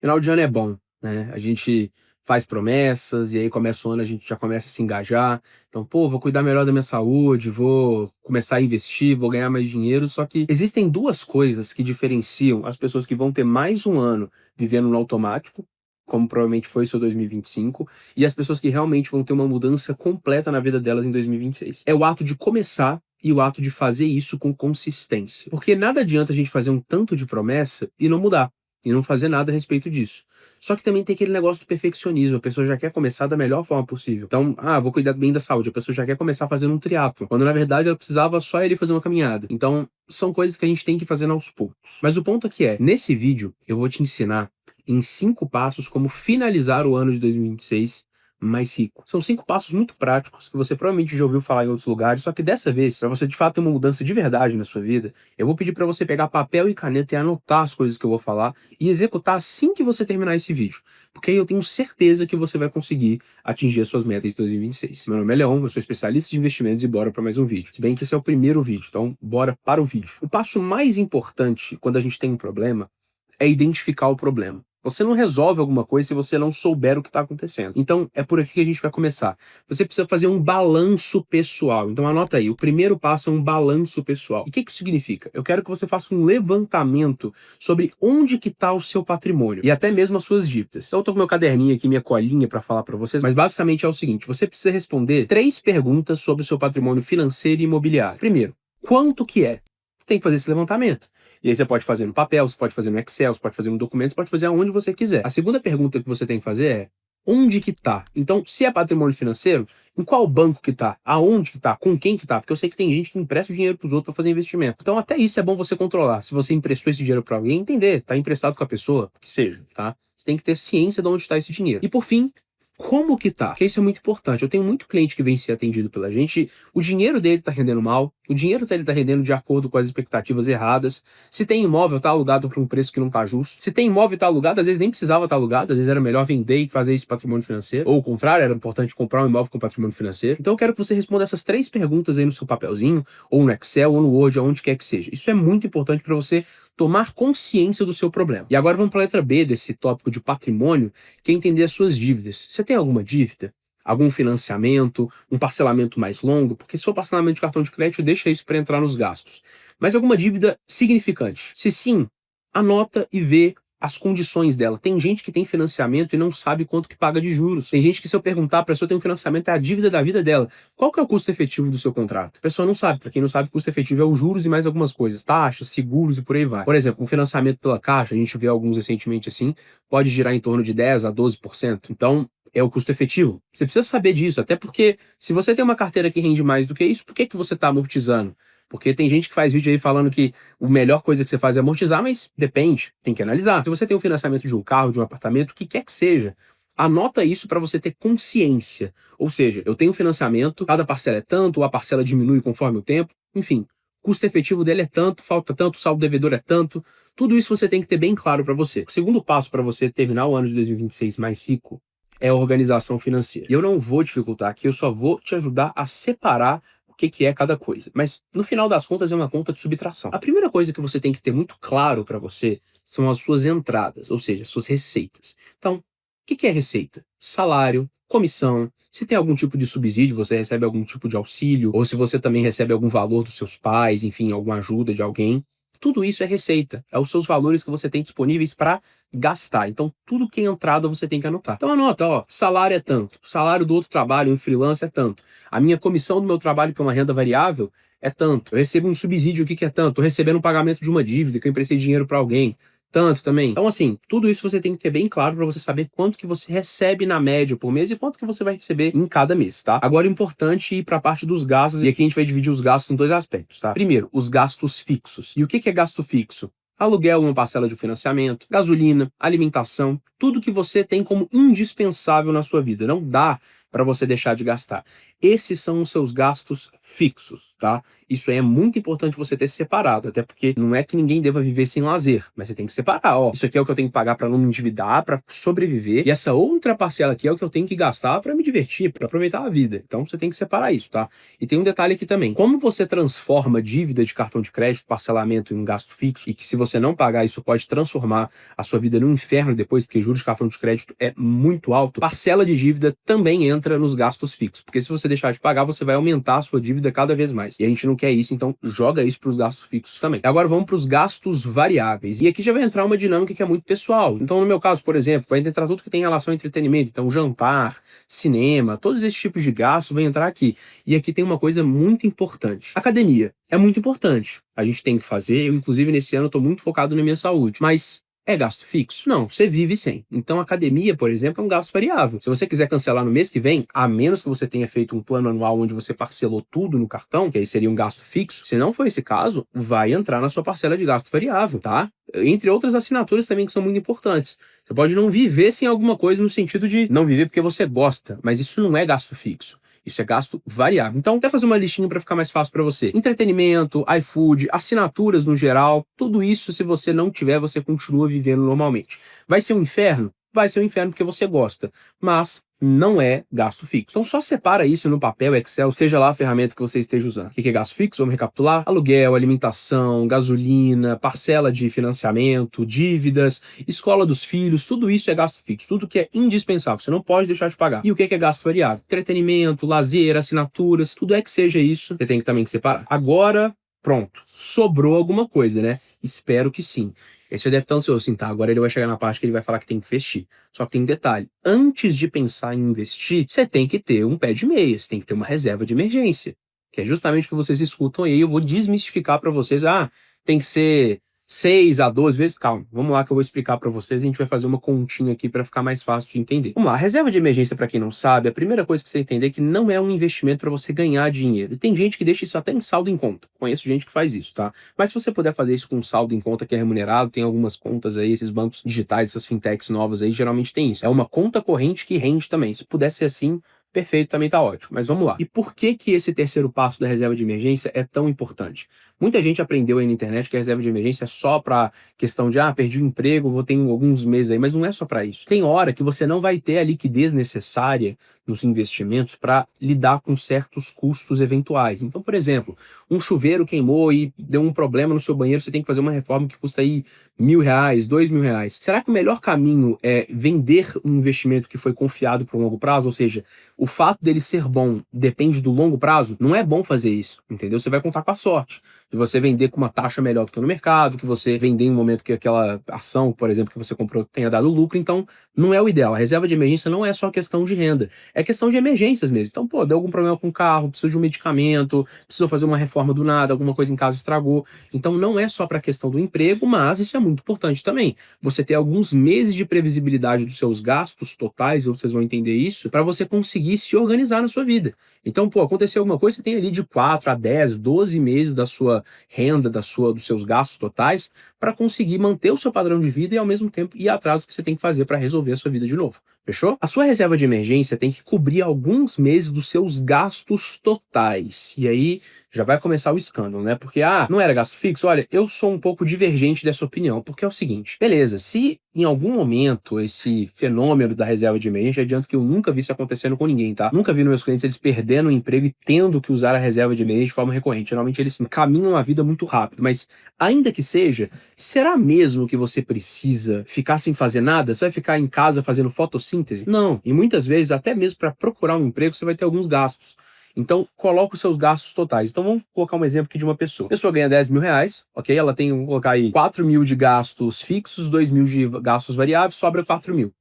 Final de ano é bom, né? A gente faz promessas e aí começa o ano, a gente já começa a se engajar. Então, pô, vou cuidar melhor da minha saúde, vou começar a investir, vou ganhar mais dinheiro. Só que existem duas coisas que diferenciam as pessoas que vão ter mais um ano vivendo no automático, como provavelmente foi seu 2025, e as pessoas que realmente vão ter uma mudança completa na vida delas em 2026. É o ato de começar e o ato de fazer isso com consistência. Porque nada adianta a gente fazer um tanto de promessa e não mudar e não fazer nada a respeito disso. Só que também tem aquele negócio do perfeccionismo, a pessoa já quer começar da melhor forma possível. Então, vou cuidar bem da saúde, a pessoa já quer começar fazendo um triatlo, quando na verdade ela precisava só ir fazer uma caminhada. Então, são coisas que a gente tem que fazer aos poucos. Mas o ponto aqui é, nesse vídeo eu vou te ensinar em 5 passos como finalizar o ano de 2026 mais rico. São 5 passos muito práticos que você provavelmente já ouviu falar em outros lugares, só que dessa vez, para você de fato ter uma mudança de verdade na sua vida, eu vou pedir para você pegar papel e caneta e anotar as coisas que eu vou falar e executar assim que você terminar esse vídeo, porque aí eu tenho certeza que você vai conseguir atingir as suas metas de 2026. Meu nome é Leon, eu sou especialista de investimentos e bora para mais um vídeo. Se bem que esse é o primeiro vídeo, então bora para o vídeo. O passo mais importante quando a gente tem um problema é identificar o problema. Você não resolve alguma coisa se você não souber o que está acontecendo. Então, é por aqui que a gente vai começar. Você precisa fazer um balanço pessoal. Então, anota aí. O primeiro passo é um balanço pessoal. E o que isso significa? Eu quero que você faça um levantamento sobre onde que está o seu patrimônio e até mesmo as suas dívidas. Então, eu tô com meu caderninho aqui, minha colinha para falar para vocês, mas basicamente é o seguinte. Você precisa responder 3 perguntas sobre o seu patrimônio financeiro e imobiliário. Primeiro, quanto que é? Você tem que fazer esse levantamento. E aí você pode fazer no papel, você pode fazer no Excel, você pode fazer no documento, você pode fazer aonde você quiser. A segunda pergunta que você tem que fazer é: onde que tá? Então, se é patrimônio financeiro, em qual banco que tá? Aonde que tá? Com quem que tá? Porque eu sei que tem gente que empresta o dinheiro pros outros para fazer investimento. Então, até isso é bom você controlar. Se você emprestou esse dinheiro para alguém, entender, tá emprestado com a pessoa, que seja, tá? Você tem que ter ciência de onde está esse dinheiro. E por fim, como que tá? Porque isso é muito importante. Eu tenho muito cliente que vem ser atendido pela gente, o dinheiro dele tá rendendo mal, o dinheiro dele tá rendendo de acordo com as expectativas erradas. Se tem imóvel, tá alugado por um preço que não tá justo. Se tem imóvel e tá alugado, às vezes nem precisava estar alugado, às vezes era melhor vender e fazer esse patrimônio financeiro. Ou o contrário, era importante comprar um imóvel com patrimônio financeiro. Então eu quero que você responda essas 3 perguntas aí no seu papelzinho, ou no Excel, ou no Word, aonde quer que seja. Isso é muito importante para você tomar consciência do seu problema. E agora vamos para a letra B desse tópico de patrimônio, que é entender as suas dívidas. Você tem alguma dívida? Algum financiamento, um parcelamento mais longo? Porque se for parcelamento de cartão de crédito, deixa isso para entrar nos gastos. Mas alguma dívida significante? Se sim, anota e vê as condições dela. Tem gente que tem financiamento e não sabe quanto que paga de juros. Tem gente que, se eu perguntar, a pessoa tem um financiamento, é a dívida da vida dela. Qual que é o custo efetivo do seu contrato? A pessoa não sabe. Para quem não sabe, custo efetivo é os juros e mais algumas coisas. Taxas, seguros e por aí vai. Por exemplo, um financiamento pela Caixa, a gente vê alguns recentemente assim, pode girar em torno de 10 a 12%. Então, é o custo efetivo. Você precisa saber disso, até porque se você tem uma carteira que rende mais do que isso, por que você está amortizando? Porque tem gente que faz vídeo aí falando que a melhor coisa que você faz é amortizar, mas depende, tem que analisar. Se você tem um financiamento de um carro, de um apartamento, o que quer que seja, anota isso para você ter consciência. Ou seja, eu tenho financiamento, cada parcela é tanto, ou a parcela diminui conforme o tempo, enfim. O custo efetivo dele é tanto, falta tanto, o saldo devedor é tanto. Tudo isso você tem que ter bem claro para você. O segundo passo para você terminar o ano de 2026 mais rico é a organização financeira. E eu não vou dificultar aqui, eu só vou te ajudar a separar o que é cada coisa. Mas, no final das contas, é uma conta de subtração. A primeira coisa que você tem que ter muito claro para você são as suas entradas, ou seja, suas receitas. Então, o que é receita? Salário, comissão, se tem algum tipo de subsídio, você recebe algum tipo de auxílio, ou se você também recebe algum valor dos seus pais, enfim, alguma ajuda de alguém. Tudo isso é receita, é os seus valores que você tem disponíveis para gastar. Então, tudo que é entrada você tem que anotar. Então, anota, ó, salário é tanto, salário do outro trabalho, um freelance é tanto, a minha comissão do meu trabalho, que é uma renda variável, é tanto, eu recebo um subsídio aqui que é tanto, tô recebendo um pagamento de uma dívida, que eu emprestei dinheiro para alguém, tanto também. Então, assim, tudo isso você tem que ter bem claro para você saber quanto que você recebe na média por mês e quanto que você vai receber em cada mês, tá? Agora é importante ir para a parte dos gastos, e aqui a gente vai dividir os gastos em 2 aspectos, tá? Primeiro, os gastos fixos. E o que é gasto fixo? Aluguel, uma parcela de financiamento, gasolina, alimentação, tudo que você tem como indispensável na sua vida. Não dá para você deixar de gastar. Esses são os seus gastos fixos, tá? Isso aí é muito importante você ter separado, até porque não é que ninguém deva viver sem lazer, mas você tem que separar, ó. Isso aqui é o que eu tenho que pagar para não me endividar, para sobreviver, e essa outra parcela aqui é o que eu tenho que gastar para me divertir, para aproveitar a vida. Então você tem que separar isso, tá? E tem um detalhe aqui também. Como você transforma dívida de cartão de crédito, parcelamento em um gasto fixo, e que se você não pagar isso pode transformar a sua vida num inferno depois, porque juros de cartão de crédito é muito alto, parcela de dívida também entra nos gastos fixos, porque se você deixar de pagar, você vai aumentar a sua dívida cada vez mais. E a gente não quer isso, então joga isso para os gastos fixos também. Agora vamos para os gastos variáveis. E aqui já vai entrar uma dinâmica que é muito pessoal. Então, no meu caso, por exemplo, vai entrar tudo que tem relação ao entretenimento. Então, jantar, cinema, todos esses tipos de gastos vão entrar aqui. E aqui tem uma coisa muito importante. Academia é muito importante. A gente tem que fazer. Eu, inclusive, nesse ano, estou muito focado na minha saúde. Mas é gasto fixo? Não, você vive sem. Então, academia, por exemplo, é um gasto variável. Se você quiser cancelar no mês que vem, a menos que você tenha feito um plano anual onde você parcelou tudo no cartão, que aí seria um gasto fixo, se não for esse caso, vai entrar na sua parcela de gasto variável, tá? Entre outras assinaturas também que são muito importantes. Você pode não viver sem alguma coisa no sentido de não viver porque você gosta, mas isso não é gasto fixo. Isso é gasto variável. Então, quer fazer uma listinha para ficar mais fácil para você. Entretenimento, iFood, assinaturas no geral, tudo isso, se você não tiver, você continua vivendo normalmente. Vai ser um inferno? Vai ser um inferno porque você gosta, mas não é gasto fixo. Então só separa isso no papel, Excel, seja lá a ferramenta que você esteja usando. O que é gasto fixo? Vamos recapitular. Aluguel, alimentação, gasolina, parcela de financiamento, dívidas, escola dos filhos, tudo isso é gasto fixo. Tudo que é indispensável, você não pode deixar de pagar. E o que é gasto variável? Entretenimento, lazer, assinaturas, tudo é que seja isso, você tem que também separar. Agora, pronto, sobrou alguma coisa, né? Espero que sim. Aí você deve estar ansioso assim, tá? Agora ele vai chegar na parte que ele vai falar que tem que investir. Só que tem um detalhe. Antes de pensar em investir, você tem que ter um pé de meia, você tem que ter uma reserva de emergência. Que é justamente o que vocês escutam aí. Eu vou desmistificar para vocês. Ah, tem que ser 6 a 12 vezes. Calma, vamos lá que eu vou explicar para vocês. A gente vai fazer uma continha aqui para ficar mais fácil de entender. Vamos lá, reserva de emergência, para quem não sabe, a primeira coisa que você entender é que não é um investimento para você ganhar dinheiro. E tem gente que deixa isso até em saldo em conta. Conheço gente que faz isso, tá? Mas se você puder fazer isso com um saldo em conta que é remunerado, tem algumas contas aí, esses bancos digitais, essas fintechs novas aí, geralmente tem isso. É uma conta corrente que rende também. Se puder ser assim, perfeito, também tá ótimo. Mas vamos lá. E por que que esse terceiro passo da reserva de emergência é tão importante? Muita gente aprendeu aí na internet que a reserva de emergência é só para questão de, perdi o emprego, vou ter alguns meses aí, mas não é só para isso. Tem hora que você não vai ter a liquidez necessária nos investimentos para lidar com certos custos eventuais. Então, por exemplo, um chuveiro queimou e deu um problema no seu banheiro, você tem que fazer uma reforma que custa aí R$1.000, R$2.000. Será que o melhor caminho é vender um investimento que foi confiado para um longo prazo? Ou seja, o fato dele ser bom depende do longo prazo? Não é bom fazer isso, entendeu? Você vai contar com a sorte de você vender com uma taxa melhor do que no mercado, que você vender em um momento que aquela ação, por exemplo, que você comprou tenha dado lucro. Então, não é o ideal. A reserva de emergência não é só questão de renda, é questão de emergências mesmo. Então, deu algum problema com o carro, precisa de um medicamento, precisou fazer uma reforma do nada, alguma coisa em casa estragou. Então, não é só para a questão do emprego, mas isso é muito importante também. Você ter alguns meses de previsibilidade dos seus gastos totais, ou vocês vão entender isso, para você conseguir se organizar na sua vida. Então, aconteceu alguma coisa, você tem ali de 4 a 10, 12 meses da sua renda, dos seus gastos totais, para conseguir manter o seu padrão de vida e, ao mesmo tempo, ir atrás do que você tem que fazer para resolver a sua vida de novo. Fechou? A sua reserva de emergência tem que cobrir alguns meses dos seus gastos totais. E aí já vai começar o escândalo, né? Porque, não era gasto fixo? Olha, eu sou um pouco divergente dessa opinião, porque é o seguinte, beleza, se em algum momento esse fenômeno da reserva de emergência, adianto que eu nunca vi isso acontecendo com ninguém, tá? Nunca vi nos meus clientes eles perdendo o emprego e tendo que usar a reserva de emergência de forma recorrente. Geralmente eles caminham a vida muito rápido, mas ainda que seja, será mesmo que você precisa ficar sem fazer nada? Você vai ficar em casa fazendo fotossíntese? Não. E muitas vezes, até mesmo para procurar um emprego, você vai ter alguns gastos. Então, coloca os seus gastos totais. Então, vamos colocar um exemplo aqui de uma pessoa. A pessoa ganha R$10.000, ok? Ela tem, vamos colocar aí, 4.000 de gastos fixos, 2.000 de gastos variáveis, sobra 4.000,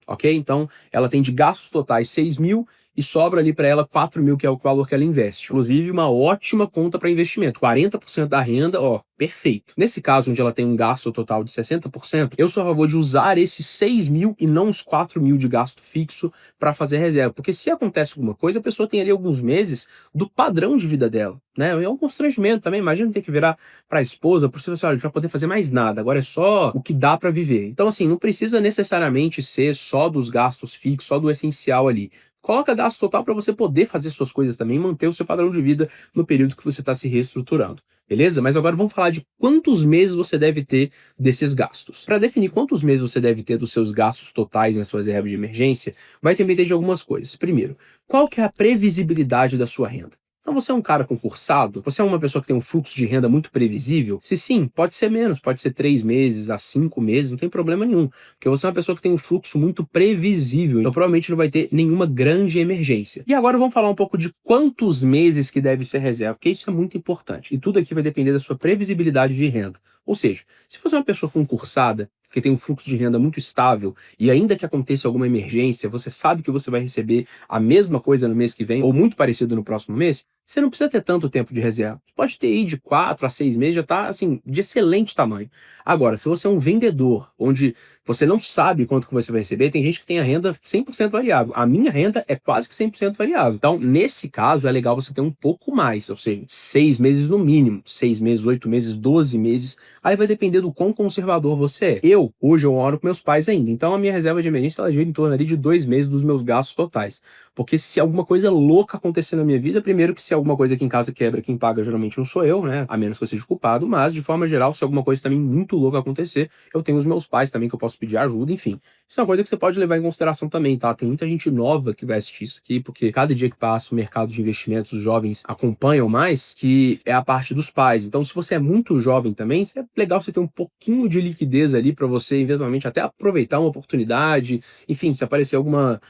ok? Então, ela tem de gastos totais 6.000 e sobra ali para ela 4.000, que é o valor que ela investe. Inclusive, uma ótima conta para investimento. 40% da renda, perfeito. Nesse caso, onde ela tem um gasto total de 60%, eu sou a favor de usar esses 6.000 e não os 4.000 de gasto fixo para fazer reserva. Porque se acontece alguma coisa, a pessoa tem ali alguns meses do padrão de vida dela, né? É um constrangimento também. Imagina ter que virar para a esposa, por assim, olha, a gente vai poder fazer mais nada, agora é só o que dá para viver. Então, assim, não precisa necessariamente ser só dos gastos fixos, só do essencial ali. coloca gasto total para você poder fazer suas coisas também, manter o seu padrão de vida no período que você está se reestruturando. Beleza? Mas agora vamos falar de quantos meses você deve ter desses gastos. Para definir quantos meses você deve ter dos seus gastos totais nas suas reservas de emergência, vai depender de algumas coisas. Primeiro, qual que é a previsibilidade da sua renda? Então você é um cara concursado? Você é uma pessoa que tem um fluxo de renda muito previsível? Se sim, pode ser menos, pode ser 3 meses a 5 meses, não tem problema nenhum. Porque você é uma pessoa que tem um fluxo muito previsível, então provavelmente não vai ter nenhuma grande emergência. E agora vamos falar um pouco de quantos meses que deve ser reserva, porque isso é muito importante. E tudo aqui vai depender da sua previsibilidade de renda. Ou seja, se você é uma pessoa concursada, que tem um fluxo de renda muito estável, e ainda que aconteça alguma emergência, você sabe que você vai receber a mesma coisa no mês que vem, ou muito parecido no próximo mês, você não precisa ter tanto tempo de reserva. Você pode ter aí de 4 a 6 meses, já está assim, de excelente tamanho. Agora, se você é um vendedor, onde você não sabe quanto que você vai receber, tem gente que tem a renda 100% variável. A minha renda é quase que 100% variável. Então, nesse caso, é legal você ter um pouco mais, ou seja, 6 meses no mínimo, 6 meses, 8 meses, 12 meses. Aí vai depender do quão conservador você é. Hoje eu moro com meus pais ainda, então a minha reserva de emergência ela gira em torno ali de 2 meses dos meus gastos totais. Porque se alguma coisa louca acontecer na minha vida, primeiro que se alguma coisa aqui em casa quebra, quem paga geralmente não sou eu, né? A menos que eu seja culpado, mas de forma geral, se alguma coisa também muito louca acontecer, eu tenho os meus pais também que eu posso pedir ajuda, enfim. Isso é uma coisa que você pode levar em consideração também, tá? Tem muita gente nova que vai assistir isso aqui, porque cada dia que passa o mercado de investimentos, os jovens acompanham mais, que é a parte dos pais. Então, se você é muito jovem também, é legal você ter um pouquinho de liquidez ali para você, eventualmente, até aproveitar uma oportunidade. Enfim, se aparecer alguma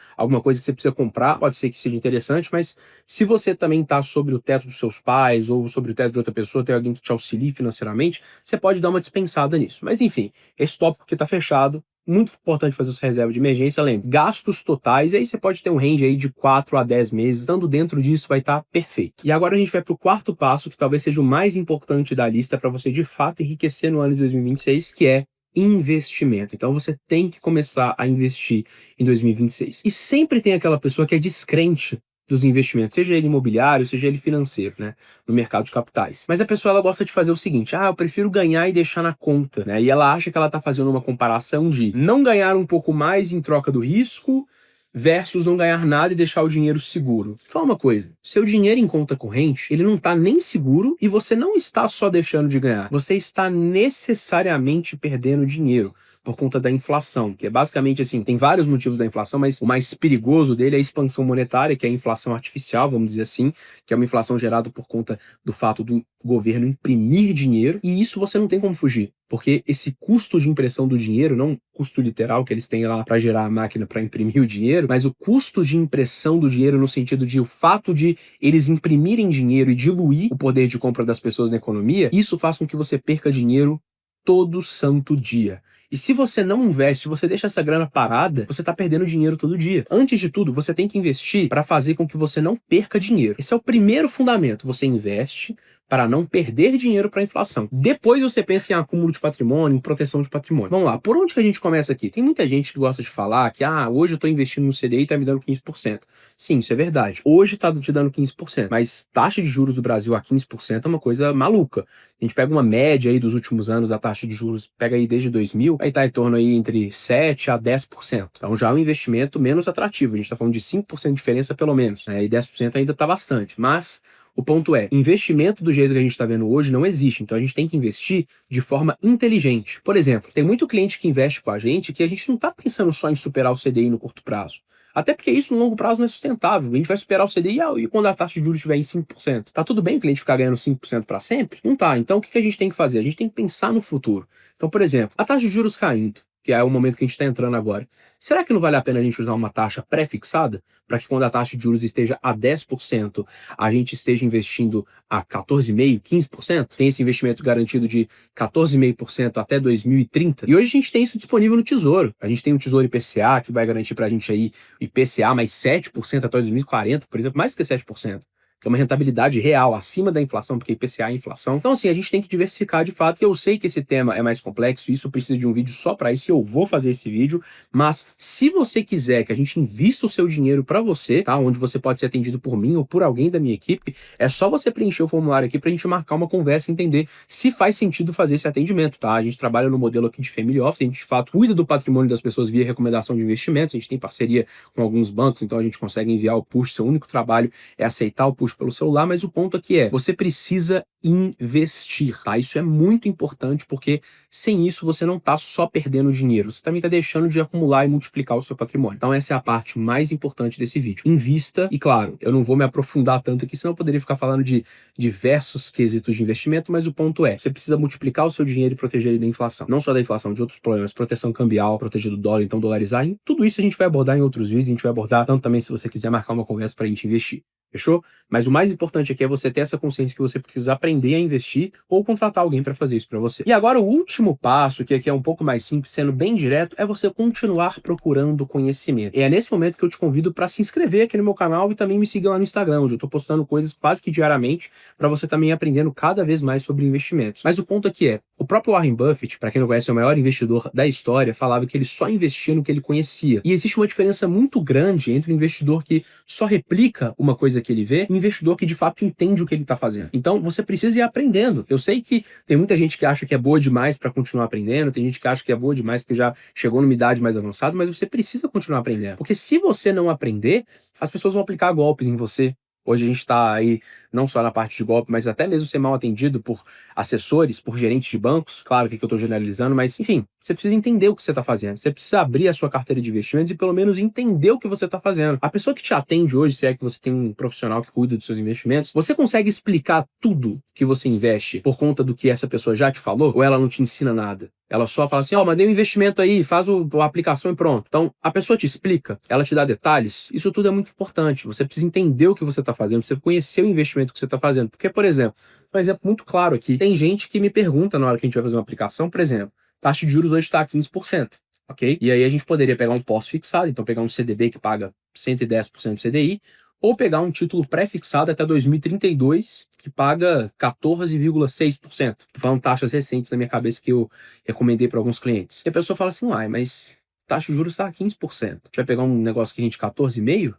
coisa que você precisa comprar, pode ser que seja interessante, mas se você também está sobre o teto dos seus pais ou sobre o teto de outra pessoa, tem alguém que te auxilie financeiramente, você pode dar uma dispensada nisso. Mas enfim, esse tópico que está fechado. Muito importante fazer sua reserva de emergência, lembre, gastos totais, e aí você pode ter um range aí de 4 a 10 meses, estando dentro disso vai estar perfeito. E agora a gente vai para o quarto passo, que talvez seja o mais importante da lista para você de fato enriquecer no ano de 2026, que é investimento. Então você tem que começar a investir em 2026. E sempre tem aquela pessoa que é descrente dos investimentos, seja ele imobiliário, seja ele financeiro, né, no mercado de capitais. Mas a pessoa ela gosta de fazer o seguinte: eu prefiro ganhar e deixar na conta, né? E ela acha que ela tá fazendo uma comparação de não ganhar um pouco mais em troca do risco versus não ganhar nada e deixar o dinheiro seguro. Fala uma coisa, seu dinheiro em conta corrente, ele não tá nem seguro e você não está só deixando de ganhar, você está necessariamente perdendo dinheiro por conta da inflação, que é basicamente assim, tem vários motivos da inflação, mas o mais perigoso dele é a expansão monetária, que é a inflação artificial, vamos dizer assim, que é uma inflação gerada por conta do fato do governo imprimir dinheiro, e isso você não tem como fugir, porque esse custo de impressão do dinheiro, não o custo literal que eles têm lá para gerar a máquina para imprimir o dinheiro, mas o custo de impressão do dinheiro no sentido de o fato de eles imprimirem dinheiro e diluir o poder de compra das pessoas na economia, isso faz com que você perca dinheiro todo santo dia. E se você não investe, se você deixa essa grana parada, você está perdendo dinheiro todo dia. Antes de tudo, você tem que investir para fazer com que você não perca dinheiro. Esse é o primeiro fundamento. Você investe para não perder dinheiro para a inflação. Depois você pensa em acúmulo de patrimônio, em proteção de patrimônio. Vamos lá, por onde que a gente começa aqui? Tem muita gente que gosta de falar que hoje eu estou investindo no CDI e está me dando 15%. Sim, isso é verdade. Hoje está te dando 15%, mas taxa de juros do Brasil a 15% é uma coisa maluca. A gente pega uma média aí dos últimos anos da taxa de juros, pega aí desde 2000, aí está em torno aí entre 7 a 10%. Então já é um investimento menos atrativo. A gente está falando de 5% de diferença pelo menos, né? E 10% ainda está bastante. Mas o ponto é, investimento do jeito que a gente está vendo hoje não existe, então a gente tem que investir de forma inteligente. Por exemplo, tem muito cliente que investe com a gente que a gente não está pensando só em superar o CDI no curto prazo. Até porque isso no longo prazo não é sustentável. A gente vai superar o CDI e quando a taxa de juros estiver em 5%. Tá tudo bem o cliente ficar ganhando 5% para sempre? Não tá. Então o que a gente tem que fazer? A gente tem que pensar no futuro. Então, por exemplo, a taxa de juros caindo, que é o momento que a gente está entrando agora. Será que não vale a pena a gente usar uma taxa pré-fixada para que quando a taxa de juros esteja a 10%, a gente esteja investindo a 14,5%, 15%? Tem esse investimento garantido de 14,5% até 2030. E hoje a gente tem isso disponível no Tesouro. A gente tem o Tesouro IPCA, que vai garantir para a gente aí IPCA mais 7% até 2040, por exemplo, mais do que 7%. que é uma rentabilidade real, acima da inflação, porque IPCA é inflação. Então, assim, a gente tem que diversificar de fato, e eu sei que esse tema é mais complexo, isso precisa de um vídeo só para isso, e eu vou fazer esse vídeo, mas se você quiser que a gente invista o seu dinheiro para você, tá? Onde você pode ser atendido por mim ou por alguém da minha equipe, é só você preencher o formulário aqui pra gente marcar uma conversa e entender se faz sentido fazer esse atendimento, tá? A gente trabalha no modelo aqui de Family Office, a gente de fato cuida do patrimônio das pessoas via recomendação de investimentos, a gente tem parceria com alguns bancos, então a gente consegue enviar o push, seu único trabalho é aceitar o push pelo celular, mas o ponto aqui é, você precisa investir, tá? Isso é muito importante, porque sem isso você não tá só perdendo dinheiro, você também tá deixando de acumular e multiplicar o seu patrimônio. Então essa é a parte mais importante desse vídeo. Invista, e claro, eu não vou me aprofundar tanto aqui, senão eu poderia ficar falando de diversos quesitos de investimento, mas o ponto é, você precisa multiplicar o seu dinheiro e proteger ele da inflação. Não só da inflação, de outros problemas, proteção cambial, proteger do dólar, então dolarizar, e tudo isso a gente vai abordar em outros vídeos, a gente vai abordar tanto também se você quiser marcar uma conversa pra gente investir. Fechou? Mas o mais importante aqui é você ter essa consciência que você precisa aprender a investir ou contratar alguém para fazer isso para você. E agora o último passo, que aqui é um pouco mais simples, sendo bem direto, é você continuar procurando conhecimento. É nesse momento que eu te convido para se inscrever aqui no meu canal e também me seguir lá no Instagram, onde eu tô postando coisas quase que diariamente para você também ir aprendendo cada vez mais sobre investimentos. Mas o ponto aqui é, o próprio Warren Buffett, para quem não conhece, é o maior investidor da história, falava que ele só investia no que ele conhecia. E existe uma diferença muito grande entre o investidor que só replica uma coisa que ele vê, um investidor que de fato entende o que ele está fazendo. Então você precisa ir aprendendo. Eu sei que tem muita gente que acha que é boa demais para continuar aprendendo, tem gente que acha que é boa demais porque já chegou numa idade mais avançada, mas você precisa continuar aprendendo. Porque se você não aprender, as pessoas vão aplicar golpes em você. Hoje a gente está aí não só na parte de golpe, mas até mesmo ser mal atendido por assessores, por gerentes de bancos. Claro que eu estou generalizando, mas enfim, você precisa entender o que você está fazendo. Você precisa abrir a sua carteira de investimentos e pelo menos entender o que você está fazendo. A pessoa que te atende hoje, se é que você tem um profissional que cuida dos seus investimentos, você consegue explicar tudo que você investe por conta do que essa pessoa já te falou? Ou ela não te ensina nada? Ela só fala assim, ó, mandei um investimento aí, faz a aplicação e pronto. Então, a pessoa te explica, ela te dá detalhes, isso tudo é muito importante. Você precisa entender o que você está fazendo, você conhecer o investimento que você está fazendo. Porque, por exemplo, um exemplo muito claro aqui, tem gente que me pergunta na hora que a gente vai fazer uma aplicação, por exemplo, taxa de juros hoje está a 15%, ok? E aí a gente poderia pegar um pós-fixado, então pegar um CDB que paga 110% do CDI, ou pegar um título pré-fixado até 2032, que paga 14,6%. Tô falando taxas recentes na minha cabeça que eu recomendei para alguns clientes. E a pessoa fala assim, uai, mas taxa de juros está a 15%. A gente vai pegar um negócio que rende 14,5%?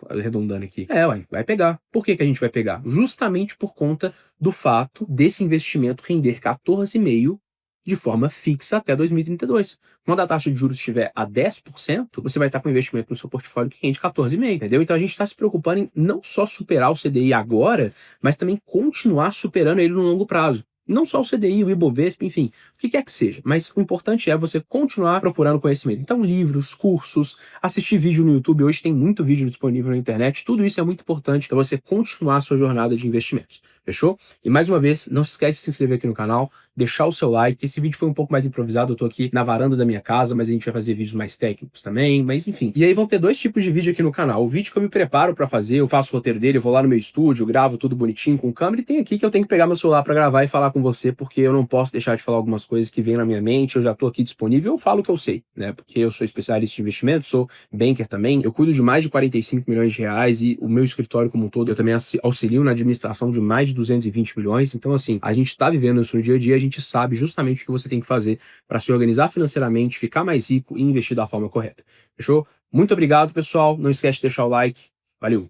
Arredondando aqui. Uai, vai pegar. Por que a gente vai pegar? Justamente por conta do fato desse investimento render 14,5% de forma fixa até 2032. Quando a taxa de juros estiver a 10%, você vai estar com um investimento no seu portfólio que rende 14,5%, entendeu? Então a gente está se preocupando em não só superar o CDI agora, mas também continuar superando ele no longo prazo. Não só o CDI, o Ibovespa, enfim, o que quer que seja. Mas o importante é você continuar procurando conhecimento. Então, livros, cursos, assistir vídeo no YouTube. Hoje tem muito vídeo disponível na internet. Tudo isso é muito importante para você continuar a sua jornada de investimentos. Fechou? E mais uma vez, não se esquece de se inscrever aqui no canal, deixar o seu like. Esse vídeo foi um pouco mais improvisado, eu tô aqui na varanda da minha casa, mas a gente vai fazer vídeos mais técnicos também, mas enfim. E aí vão ter dois tipos de vídeo aqui no canal. O vídeo que eu me preparo para fazer, eu faço o roteiro dele, eu vou lá no meu estúdio, gravo tudo bonitinho com câmera, e tem aqui que eu tenho que pegar meu celular para gravar e falar com você, porque eu não posso deixar de falar algumas coisas que vêm na minha mente, eu já tô aqui disponível, eu falo o que eu sei, né? Porque eu sou especialista de investimento, sou banker também, eu cuido de mais de 45 milhões de reais e o meu escritório como um todo, eu também auxilio na administração de mais de 220 milhões, então assim, a gente tá vivendo isso no dia a dia, a gente sabe justamente o que você tem que fazer para se organizar financeiramente, ficar mais rico e investir da forma correta. Fechou? Muito obrigado, pessoal, não esquece de deixar o like, valeu!